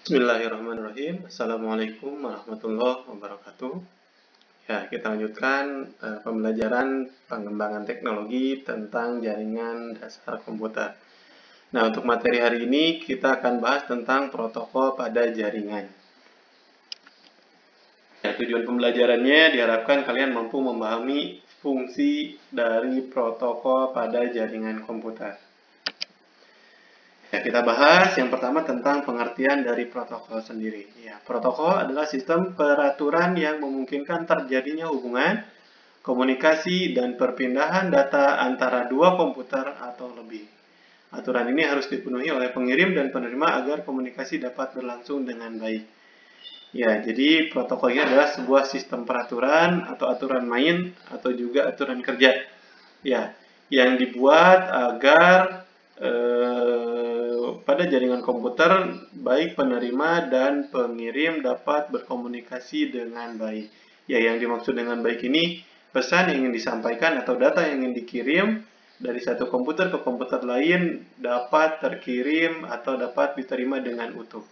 Bismillahirrahmanirrahim. Assalamualaikum warahmatullahi wabarakatuh. Ya, kita lanjutkan pembelajaran pengembangan teknologi tentang jaringan dasar komputer. Nah, untuk materi hari ini kita akan bahas tentang protokol pada jaringan. Ya, tujuan pembelajarannya diharapkan kalian mampu memahami fungsi dari protokol pada jaringan komputer. Ya, kita bahas yang pertama tentang pengertian dari protokol sendiri. Ya, protokol adalah sistem peraturan yang memungkinkan terjadinya hubungan, komunikasi, dan perpindahan data antara dua komputer atau lebih. Aturan ini harus dipenuhi oleh pengirim dan penerima agar komunikasi dapat berlangsung dengan baik. Ya, jadi protokol ini adalah sebuah sistem peraturan atau aturan main atau juga aturan kerja. Ya, yang dibuat agar pada jaringan komputer, baik penerima dan pengirim dapat berkomunikasi dengan baik. Ya, yang dimaksud dengan baik ini, pesan yang ingin disampaikan atau data yang ingin dikirim dari satu komputer ke komputer lain dapat terkirim atau dapat diterima dengan utuh.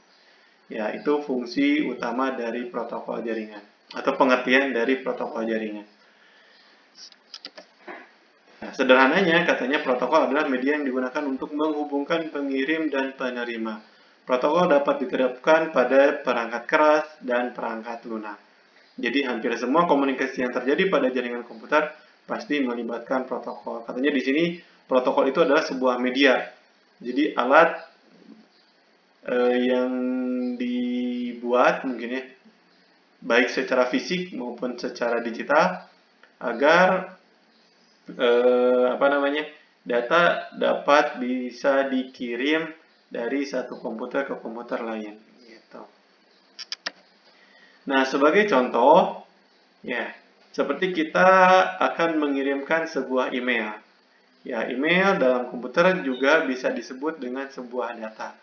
Ya, itu fungsi utama dari protokol jaringan atau pengertian dari protokol jaringan. Nah, sederhananya, katanya protokol adalah media yang digunakan untuk menghubungkan pengirim dan penerima. Protokol dapat diterapkan pada perangkat keras dan perangkat lunak. Jadi, hampir semua komunikasi yang terjadi pada jaringan komputer pasti melibatkan protokol. Katanya di sini, protokol itu adalah sebuah media. Jadi, alat yang dibuat mungkin ya, baik secara fisik maupun secara digital, agar data dapat bisa dikirim dari satu komputer ke komputer lain. Gitu. Nah, sebagai contoh, ya, seperti kita akan mengirimkan sebuah email. Ya, email dalam komputer juga bisa disebut dengan sebuah data.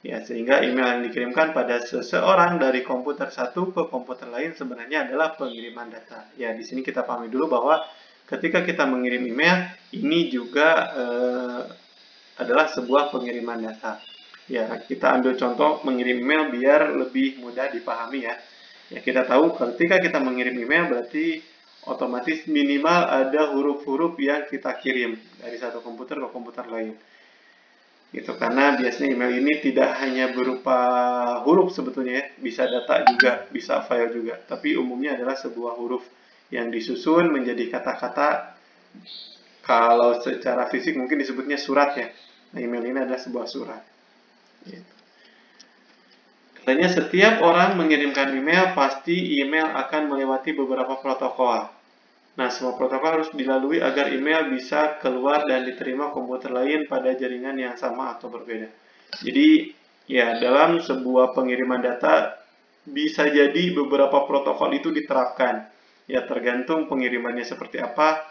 Ya, sehingga email yang dikirimkan pada seseorang dari komputer satu ke komputer lain sebenarnya adalah pengiriman data. Ya, di sini kita pahami dulu bahwa ketika kita mengirim email, ini juga adalah sebuah pengiriman data. Ya, kita ambil contoh mengirim email biar lebih mudah dipahami ya. Ya, kita tahu ketika kita mengirim email berarti otomatis minimal ada huruf-huruf yang kita kirim dari satu komputer ke komputer lain. Gitu, karena biasanya email ini tidak hanya berupa huruf sebetulnya ya, bisa data juga, bisa file juga, tapi umumnya adalah sebuah huruf yang disusun menjadi kata-kata. Kalau secara fisik mungkin disebutnya surat ya. Nah, email ini adalah sebuah surat. Gitu. Katanya setiap orang mengirimkan email, pasti email akan melewati beberapa protokol. Nah, semua protokol harus dilalui agar email bisa keluar dan diterima komputer lain pada jaringan yang sama atau berbeda. Jadi, ya, dalam sebuah pengiriman data, bisa jadi beberapa protokol itu diterapkan. Ya, tergantung pengirimannya seperti apa,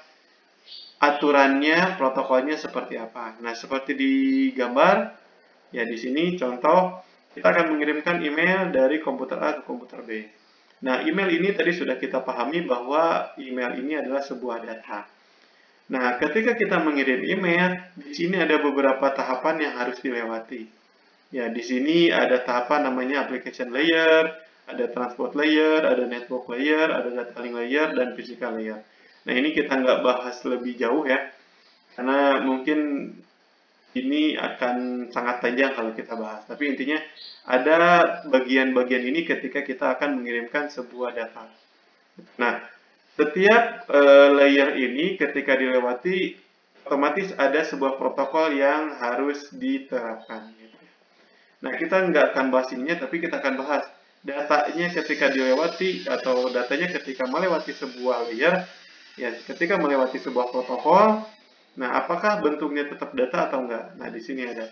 aturannya, protokolnya seperti apa. Nah, seperti di gambar, ya di sini contoh, kita akan mengirimkan email dari komputer A ke komputer B. Nah, email ini tadi sudah kita pahami bahwa email ini adalah sebuah data. Nah, ketika kita mengirim email, di sini ada beberapa tahapan yang harus dilewati. Ya, di sini ada tahapan namanya application layer, ada transport layer, ada network layer, ada data link layer, dan physical layer. Nah, ini kita nggak bahas lebih jauh ya, karena mungkin ini akan sangat panjang kalau kita bahas. Tapi intinya ada bagian-bagian ini ketika kita akan mengirimkan sebuah data. Nah, setiap layer ini ketika dilewati, otomatis ada sebuah protokol yang harus diterapkan. Nah, kita nggak akan bahas ininya, tapi kita akan bahas datanya ketika dilewati atau datanya ketika melewati sebuah layer. Ya, ketika melewati sebuah protokol, nah, apakah bentuknya tetap data atau enggak? Nah, di sini ada.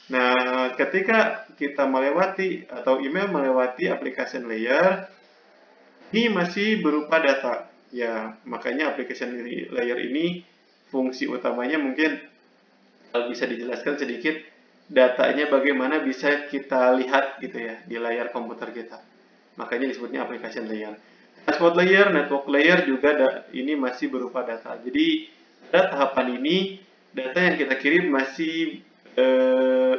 Nah, ketika kita melewati atau email melewati application layer, ini masih berupa data. Ya, makanya application layer ini fungsi utamanya mungkin bisa dijelaskan sedikit, datanya bagaimana bisa kita lihat gitu ya di layar komputer kita. Makanya disebutnya application layer. Transport layer, network layer juga ini masih berupa data. Jadi pada tahapan ini data yang kita kirim masih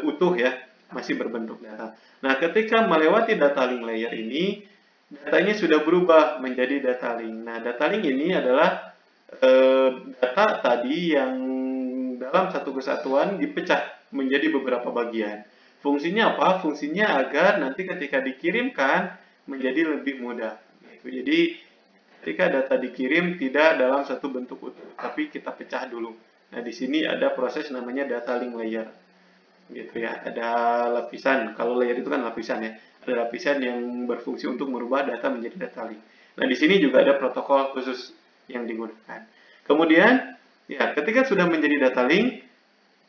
utuh ya, masih berbentuk data. Nah, ketika melewati data link layer ini, datanya sudah berubah menjadi data link. Nah, data link ini adalah data tadi yang dalam satu kesatuan dipecah menjadi beberapa bagian. Fungsinya apa? Fungsinya agar nanti ketika dikirimkan menjadi lebih mudah. Jadi ketika data dikirim tidak dalam satu bentuk utuh, tapi kita pecah dulu. Nah, di sini ada proses namanya data link layer. Gitu ya. Ada lapisan. Kalau layer itu kan lapisan ya. Ada lapisan yang berfungsi untuk merubah data menjadi data link. Nah, di sini juga ada protokol khusus yang digunakan. Kemudian, ya, ketika sudah menjadi data link,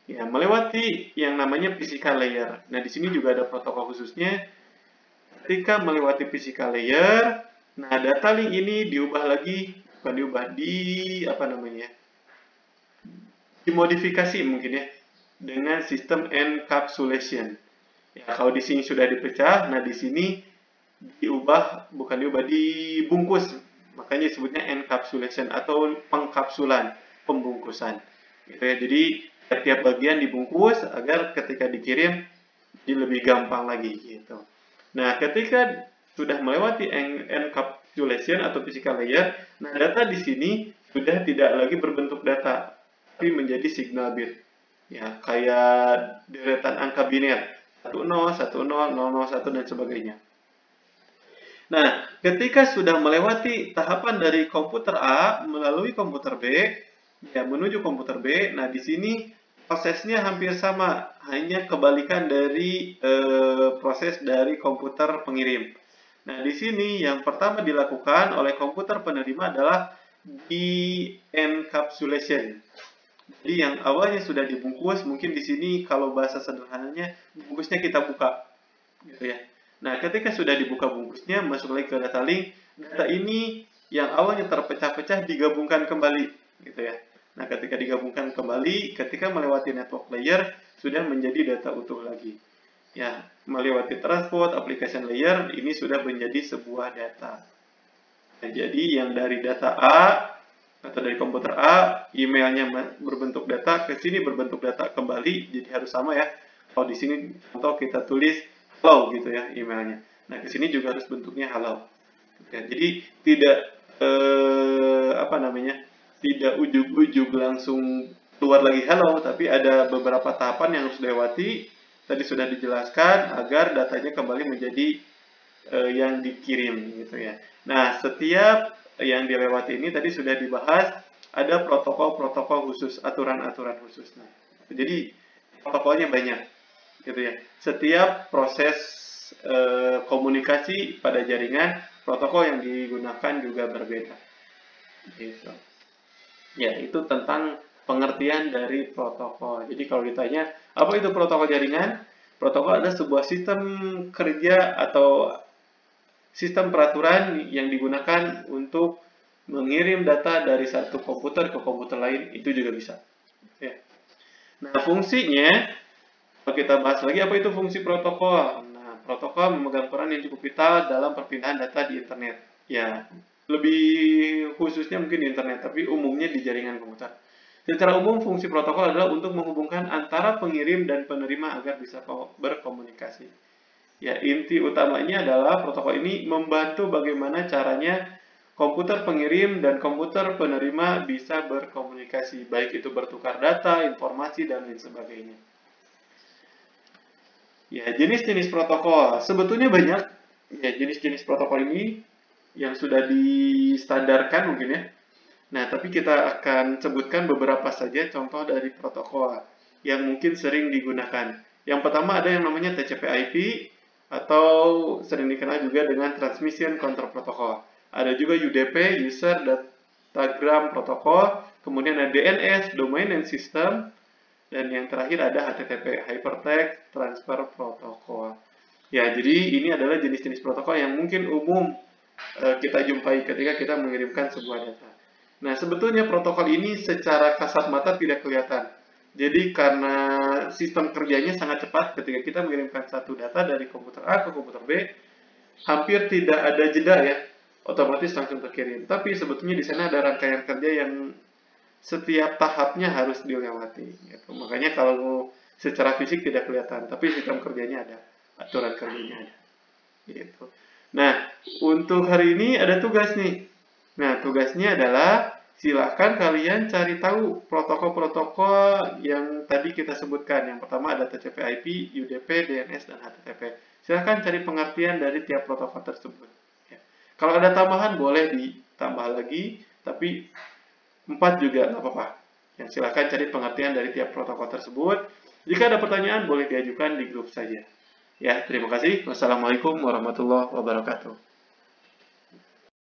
ya, melewati yang namanya physical layer. Nah, di sini juga ada protokol khususnya. Ketika melewati physical layer, nah data link ini diubah lagi, bukan diubah, dimodifikasi mungkin ya, dengan sistem encapsulation. Ya, kalau di sini sudah dipecah, nah di sini dibungkus. Makanya disebutnya encapsulation atau pengkapsulan, pembungkusan. Gitu ya. Jadi tiap bagian dibungkus agar ketika dikirim jadi lebih gampang lagi gitu. Nah, ketika sudah melewati encapsulation atau physical layer, nah data di sini sudah tidak lagi berbentuk data, tapi menjadi signal bit. Ya, kayak deretan angka biner 10, 10, 001 dan sebagainya. Nah, ketika sudah melewati tahapan dari komputer A melalui komputer B, ya menuju komputer B, nah di sini prosesnya hampir sama, hanya kebalikan dari proses dari komputer pengirim. Nah, di sini yang pertama dilakukan oleh komputer penerima adalah di-encapsulation. Jadi yang awalnya sudah dibungkus, mungkin di sini kalau bahasa sederhananya, bungkusnya kita buka, gitu ya. Nah, ketika sudah dibuka bungkusnya, masuk lagi ke data link, data ini yang awalnya terpecah-pecah digabungkan kembali, gitu ya. Nah, ketika digabungkan kembali, ketika melewati network layer, sudah menjadi data utuh lagi. Ya, melewati transport, application layer, ini sudah menjadi sebuah data. Nah, jadi yang dari data A, atau dari komputer A, emailnya berbentuk data, ke sini berbentuk data kembali, jadi harus sama ya. Kalau di sini, contoh kita tulis hello gitu ya emailnya. Nah, ke sini juga harus bentuknya hello. Ya, jadi tidak tidak ujug-ujug langsung keluar lagi hello, tapi ada beberapa tahapan yang harus dilewati. Tadi sudah dijelaskan agar datanya kembali menjadi yang dikirim gitu ya. Nah, setiap yang dilewati ini tadi sudah dibahas, ada protokol-protokol khusus, aturan-aturan khusus. Nah, jadi protokolnya banyak gitu ya. Setiap proses komunikasi pada jaringan, protokol yang digunakan juga berbeda. Gitu. Ya, itu tentang pengertian dari protokol. Jadi kalau ditanya, apa itu protokol jaringan? Protokol adalah sebuah sistem kerja atau sistem peraturan yang digunakan untuk mengirim data dari satu komputer ke komputer lain, itu juga bisa. Ya. Nah, fungsinya, kalau kita bahas lagi, apa itu fungsi protokol? Nah, protokol memegang peran yang cukup vital dalam perpindahan data di internet. Ya, lebih khususnya mungkin di internet, tapi umumnya di jaringan komputer. Secara umum, fungsi protokol adalah untuk menghubungkan antara pengirim dan penerima agar bisa berkomunikasi. Ya, inti utamanya adalah protokol ini membantu bagaimana caranya komputer pengirim dan komputer penerima bisa berkomunikasi, baik itu bertukar data, informasi, dan lain sebagainya. Ya, jenis-jenis protokol. Sebetulnya banyak ya jenis-jenis protokol ini yang sudah distandarkan mungkin ya. Nah, tapi kita akan sebutkan beberapa saja contoh dari protokol yang mungkin sering digunakan. Yang pertama ada yang namanya TCP/IP atau sering dikenal juga dengan Transmission Control Protocol. Ada juga UDP, User Datagram Protocol, kemudian ada DNS, Domain and System, dan yang terakhir ada HTTP, Hypertext Transfer Protocol. Ya, jadi ini adalah jenis-jenis protokol yang mungkin umum kita jumpai ketika kita mengirimkan sebuah data. Nah, sebetulnya protokol ini secara kasat mata tidak kelihatan. Jadi karena sistem kerjanya sangat cepat ketika kita mengirimkan satu data dari komputer A ke komputer B, hampir tidak ada jeda ya, otomatis langsung terkirim. Tapi sebetulnya di sana ada rangkaian kerja yang setiap tahapnya harus dilewati. Gitu. Makanya kalau secara fisik tidak kelihatan, tapi sistem kerjanya ada, aturan kerjanya ada. Gitu. Nah, untuk hari ini ada tugas nih. Nah, tugasnya adalah silakan kalian cari tahu protokol-protokol yang tadi kita sebutkan. Yang pertama ada TCP/IP, UDP, DNS, dan HTTP. Silakan cari pengertian dari tiap protokol tersebut. Ya. Kalau ada tambahan boleh ditambah lagi, tapi 4 juga nggak apa-apa. Yang silakan cari pengertian dari tiap protokol tersebut. Jika ada pertanyaan boleh diajukan di grup saja. Ya, terima kasih. Wassalamualaikum warahmatullahi wabarakatuh.